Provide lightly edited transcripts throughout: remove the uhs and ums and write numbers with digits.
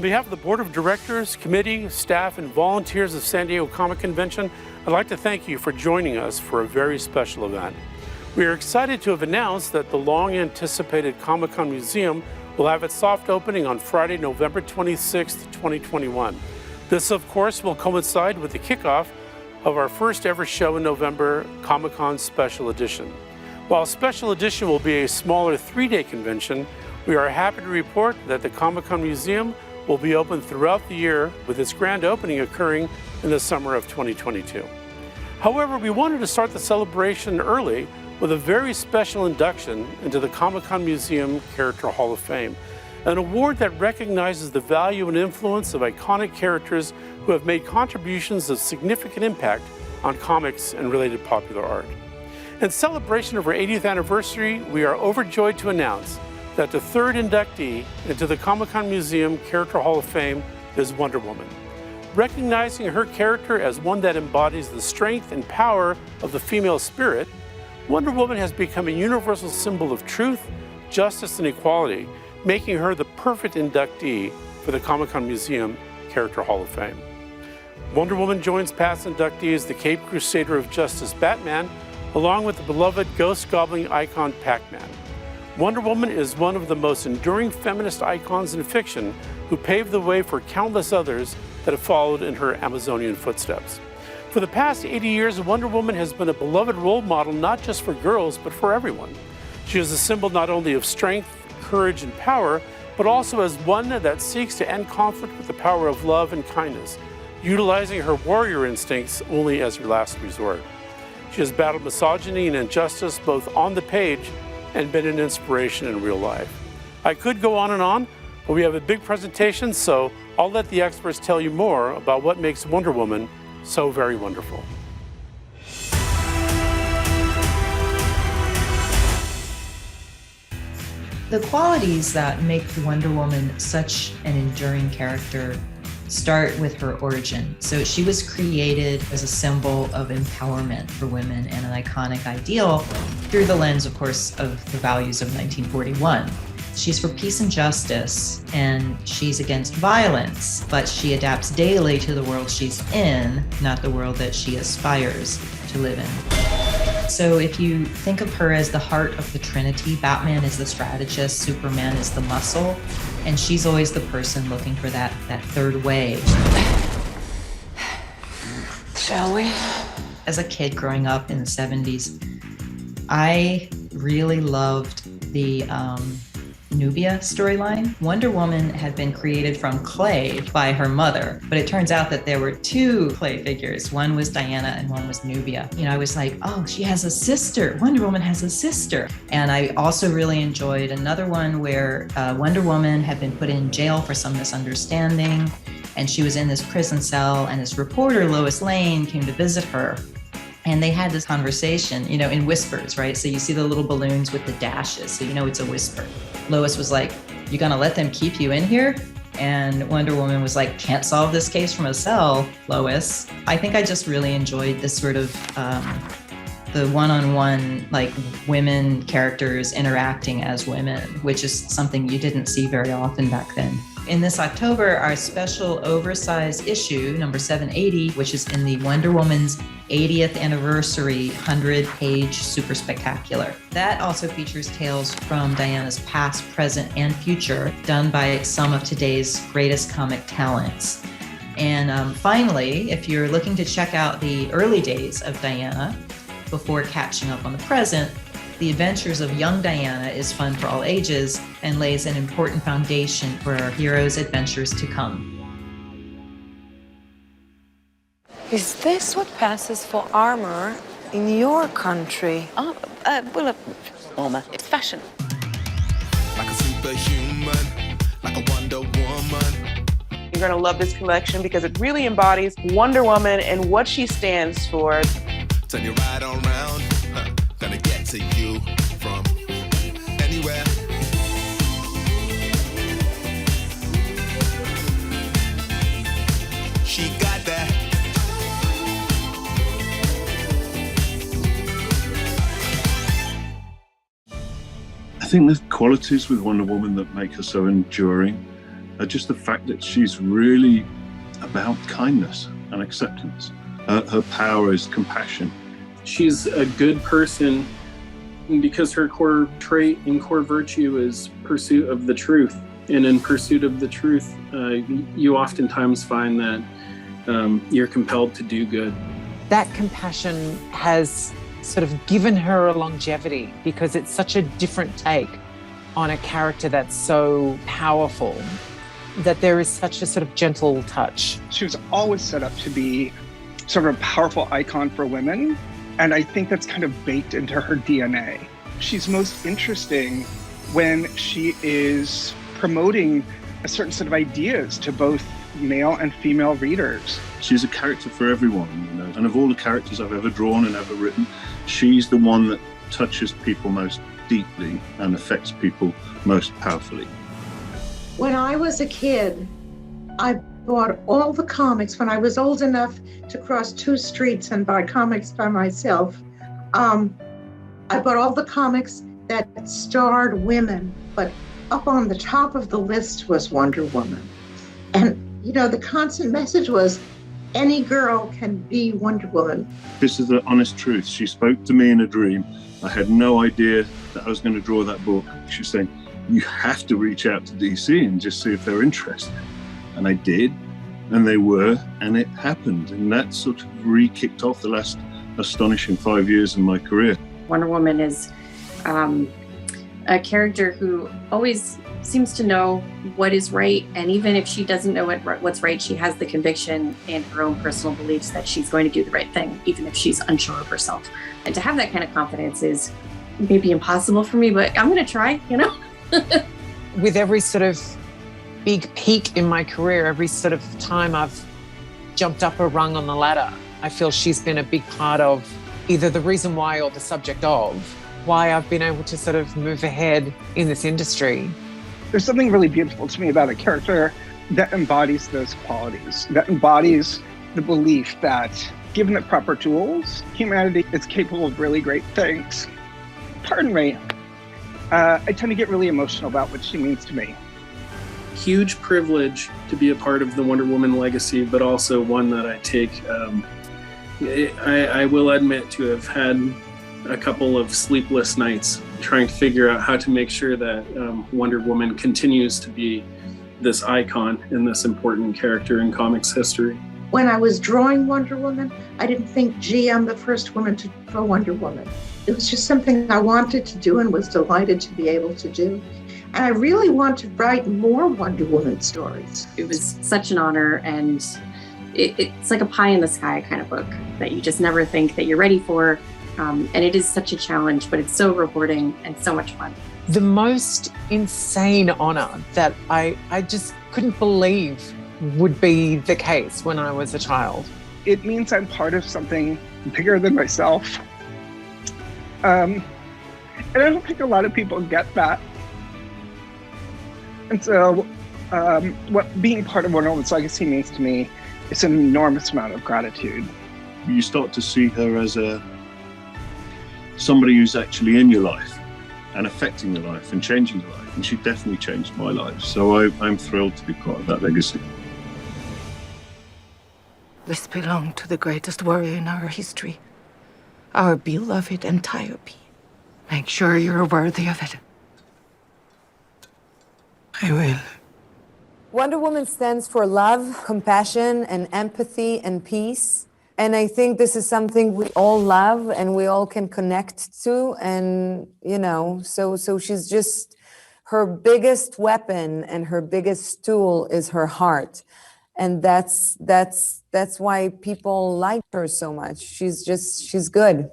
behalf of the Board of Directors, Committee, staff, and volunteers of San Diego Comic Convention, I'd like to thank you for joining us for a very special event. We are excited to have announced that the long-anticipated Comic-Con Museum will have its soft opening on Friday, November 26, 2021. This, of course, will coincide with the kickoff of our first ever show in November, Comic-Con Special Edition. While Special Edition will be a smaller 3-day convention, we are happy to report that the Comic-Con Museum will be open throughout the year, with its grand opening occurring in the summer of 2022. However, we wanted to start the celebration early with a very special induction into the Comic-Con Museum Character Hall of Fame, an award that recognizes the value and influence of iconic characters who have made contributions of significant impact on comics and related popular art. In celebration of our 80th anniversary, we are overjoyed to announce that the third inductee into the Comic-Con Museum Character Hall of Fame is Wonder Woman. Recognizing her character as one that embodies the strength and power of the female spirit, Wonder Woman has become a universal symbol of truth, justice, and equality, making her the perfect inductee for the Comic-Con Museum Character Hall of Fame. Wonder Woman joins past inductees the Caped Crusader of Justice Batman, along with the beloved ghost goblin icon Pac-Man. Wonder Woman is one of the most enduring feminist icons in fiction who paved the way for countless others that have followed in her Amazonian footsteps. For the past 80 years, Wonder Woman has been a beloved role model not just for girls, but for everyone. She is a symbol not only of strength, courage, and power, but also as one that seeks to end conflict with the power of love and kindness, utilizing her warrior instincts only as her last resort. She has battled misogyny and injustice both on the page and been an inspiration in real life. I could go on, but we have a big presentation, so I'll let the experts tell you more about what makes Wonder Woman so very wonderful. The qualities that make Wonder Woman such an enduring character start with her origin. So she was created as a symbol of empowerment for women and an iconic ideal through the lens, of course, of the values of 1941. She's for peace and justice, and she's against violence, but she adapts daily to the world she's in, not the world that she aspires to live in. So if you think of her as the heart of the Trinity, Batman is the strategist, Superman is the muscle, and she's always the person looking for that third way. Shall we? As a kid growing up in the 70s, I really loved the Nubia storyline. Wonder Woman had been created from clay by her mother, but it turns out that there were two clay figures. One was Diana and one was Nubia. You know, I was like, oh, she has a sister. Wonder Woman has a sister. And I also really enjoyed another one where Wonder Woman had been put in jail for some misunderstanding, and she was in this prison cell, and this reporter, Lois Lane, came to visit her. And they had this conversation, you know, in whispers, right? So you see the little balloons with the dashes, so you know it's a whisper. Lois was like, you gonna let them keep you in here? And Wonder Woman was like, can't solve this case from a cell, Lois. I think I just really enjoyed this sort of the one-on-one, like, women characters interacting as women, which is something you didn't see very often back then. In this October, our special oversized issue, number 780, which is in the Wonder Woman's 80th anniversary 100-page super spectacular. That also features tales from Diana's past, present, and future, done by some of today's greatest comic talents. And finally, if you're looking to check out the early days of Diana before catching up on the present, The Adventures of Young Diana is fun for all ages and lays an important foundation for our hero's adventures to come. Is this what passes for armor in your country? Oh, armor. It's fashion. Like a superhuman, like a Wonder Woman. You're gonna love this collection because it really embodies Wonder Woman and what she stands for. Turn you right around, gonna get to you from anywhere. She got that. I think there's qualities with Wonder Woman that make her so enduring. just the fact that she's really about kindness and acceptance. Her power is compassion. She's a good person because her core trait and core virtue is pursuit of the truth. And in pursuit of the truth, you oftentimes find that you're compelled to do good. That compassion has sort of given her a longevity because it's such a different take on a character that's so powerful that there is such a sort of gentle touch. She was always set up to be sort of a powerful icon for women, and I think that's kind of baked into her DNA. She's most interesting when she is promoting a certain set of ideas to both male and female readers. She's a character for everyone, and of all the characters I've ever drawn and ever written, she's the one that touches people most deeply and affects people most powerfully. When I was a kid, I bought all the comics. When I was old enough to cross 2 streets and buy comics by myself, I bought all the comics that starred women, but up on the top of the list was Wonder Woman. And, the constant message was, any girl can be Wonder Woman. This is the honest truth. She spoke to me in a dream. I had no idea that I was going to draw that book. She was saying, you have to reach out to DC and just see if they're interested. And I did, and they were, and it happened. And that sort of re-kicked off the last astonishing 5 years in my career. Wonder Woman is a character who always seems to know what is right, and even if she doesn't know what's right, she has the conviction in her own personal beliefs that she's going to do the right thing, even if she's unsure of herself. And to have that kind of confidence is maybe impossible for me, but I'm going to try, With every sort of big peak in my career, every sort of time I've jumped up a rung on the ladder, I feel she's been a big part of either the reason why or the subject of why I've been able to sort of move ahead in this industry. There's something really beautiful to me about a character that embodies those qualities, that embodies the belief that given the proper tools, humanity is capable of really great things. Pardon me. I tend to get really emotional about what she means to me. Huge privilege to be a part of the Wonder Woman legacy, but also one that I take, I will admit to have had a couple of sleepless nights trying to figure out how to make sure that Wonder Woman continues to be this icon and this important character in comics history. When I was drawing Wonder Woman, I didn't think, gee, I'm the first woman to draw Wonder Woman. It was just something I wanted to do and was delighted to be able to do. And I really want to write more Wonder Woman stories. It was such an honor, and it's like a pie in the sky kind of book that you just never think that you're ready for. And it is such a challenge, but it's so rewarding and so much fun. The most insane honor that I just couldn't believe would be the case when I was a child. It means I'm part of something bigger than myself. And I don't think a lot of people get that. And so what being part of Wonder Woman's legacy means to me is an enormous amount of gratitude. You start to see her as somebody who's actually in your life and affecting your life and changing your life. And she definitely changed my life. So I'm thrilled to be part of that legacy. This belonged to the greatest warrior in our history, our beloved Antiope. Make sure you're worthy of it. I will. Wonder Woman stands for love, compassion, and empathy and peace. And I think this is something we all love and we all can connect to. And, so she's just, her biggest weapon and her biggest tool is her heart. And that's why people like her so much. She's good.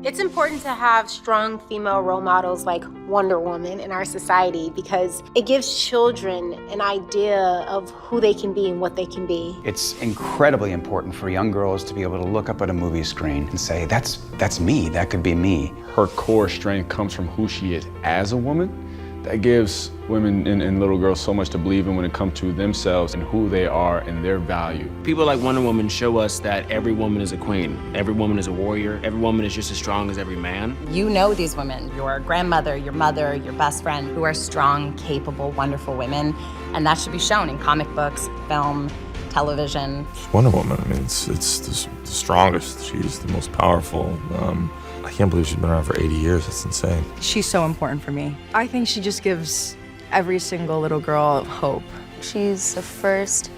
It's important to have strong female role models like Wonder Woman in our society because it gives children an idea of who they can be and what they can be. It's incredibly important for young girls to be able to look up at a movie screen and say, that's me, that could be me. Her core strength comes from who she is as a woman. that gives women and little girls so much to believe in when it comes to themselves and who they are and their value. People like Wonder Woman show us that every woman is a queen, every woman is a warrior, every woman is just as strong as every man. You know these women, your grandmother, your mother, your best friend, who are strong, capable, wonderful women, and that should be shown in comic books, film, television. Wonder Woman, I mean, it's the strongest. She's the most powerful. I can't believe she's been around for 80 years. That's insane. She's so important for me. I think she just gives every single little girl hope. She's the first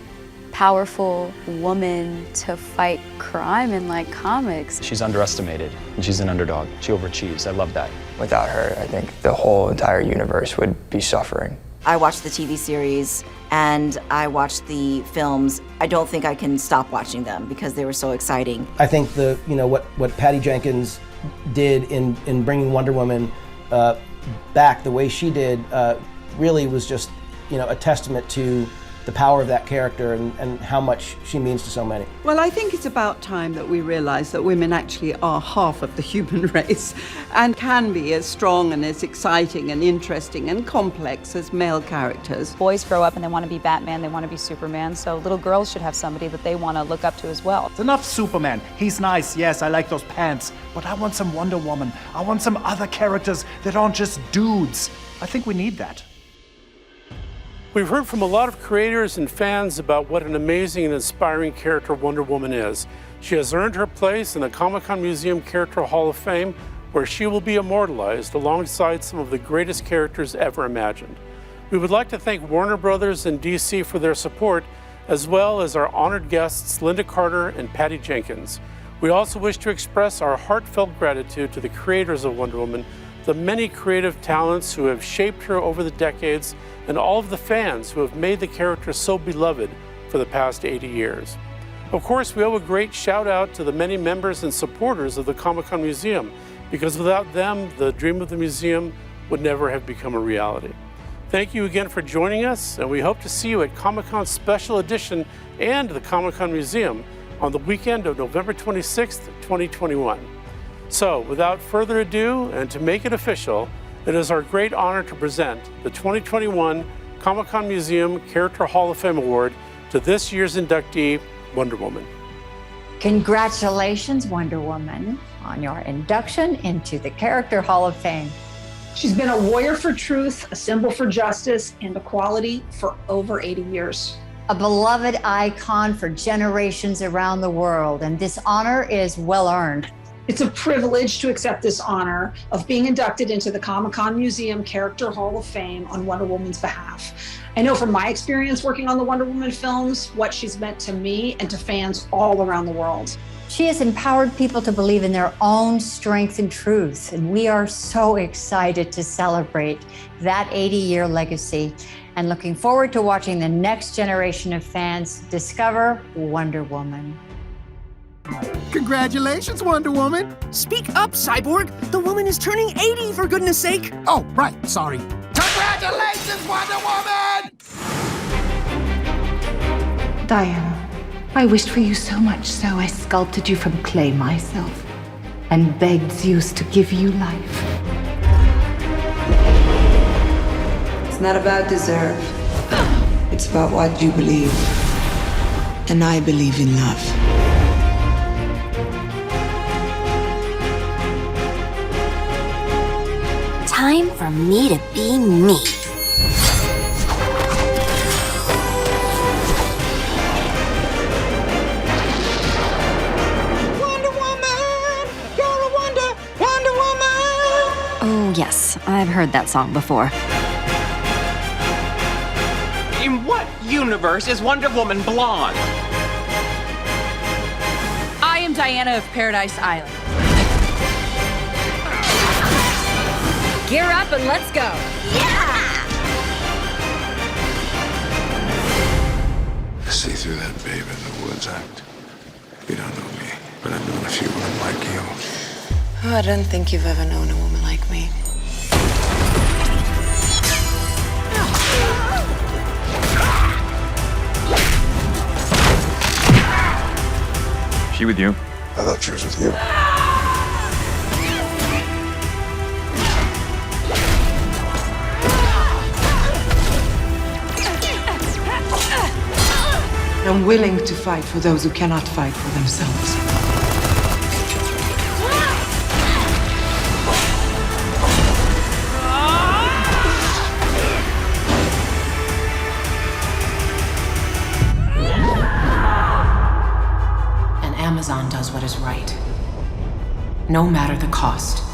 powerful woman to fight crime in like comics. She's underestimated and she's an underdog. She overachieves. I love that. Without her, I think the whole entire universe would be suffering. I watched the TV series and I watched the films. I don't think I can stop watching them because they were so exciting. I think what Patty Jenkins did in bringing Wonder Woman back the way she did really was just a testament to the power of that character and how much she means to so many. Well, I think it's about time that we realize that women actually are half of the human race and can be as strong and as exciting and interesting and complex as male characters. Boys grow up and they want to be Batman, they want to be Superman, so little girls should have somebody that they want to look up to as well. It's enough Superman. He's nice, yes, I like those pants, but I want some Wonder Woman. I want some other characters that aren't just dudes. I think we need that. We've heard from a lot of creators and fans about what an amazing and inspiring character Wonder Woman is. She has earned her place in the Comic-Con Museum Character Hall of Fame, where she will be immortalized alongside some of the greatest characters ever imagined. We would like to thank Warner Brothers and DC for their support, as well as our honored guests Linda Carter and Patty Jenkins. We also wish to express our heartfelt gratitude to the creators of Wonder Woman, the many creative talents who have shaped her over the decades, and all of the fans who have made the character so beloved for the past 80 years. Of course, we owe a great shout out to the many members and supporters of the Comic-Con Museum, because without them, the dream of the museum would never have become a reality. Thank you again for joining us, and we hope to see you at Comic-Con Special Edition and the Comic-Con Museum on the weekend of November 26th, 2021. So, without further ado, and to make it official, it is our great honor to present the 2021 Comic-Con Museum Character Hall of Fame Award to this year's inductee, Wonder Woman. Congratulations, Wonder Woman, on your induction into the Character Hall of Fame. She's been a warrior for truth, a symbol for justice and equality for over 80 years. A beloved icon for generations around the world, and this honor is well earned. It's a privilege to accept this honor of being inducted into the Comic-Con Museum Character Hall of Fame on Wonder Woman's behalf. I know from my experience working on the Wonder Woman films, what she's meant to me and to fans all around the world. She has empowered people to believe in their own strength and truth, and we are so excited to celebrate that 80-year legacy and looking forward to watching the next generation of fans discover Wonder Woman. Congratulations, Wonder Woman. Speak up, Cyborg. The woman is turning 80, for goodness sake. Oh, right, sorry. Congratulations, Wonder Woman! Diana, I wished for you so much so I sculpted you from clay myself and begged Zeus to give you life. It's not about deserve. It's about what you believe. And I believe in love. Time for me to be me. Wonder Woman! You're a wonder! Wonder Woman! Oh, yes, I've heard that song before. In what universe is Wonder Woman blonde? I am Diana of Paradise Island. Gear up and let's go. Yeah! I see through that babe in the woods act. You don't know me, but I've known a few women like you. Oh, I don't think you've ever known a woman like me. She with you? I thought she was with you. I'm willing to fight for those who cannot fight for themselves. And Amazon does what is right, no matter the cost.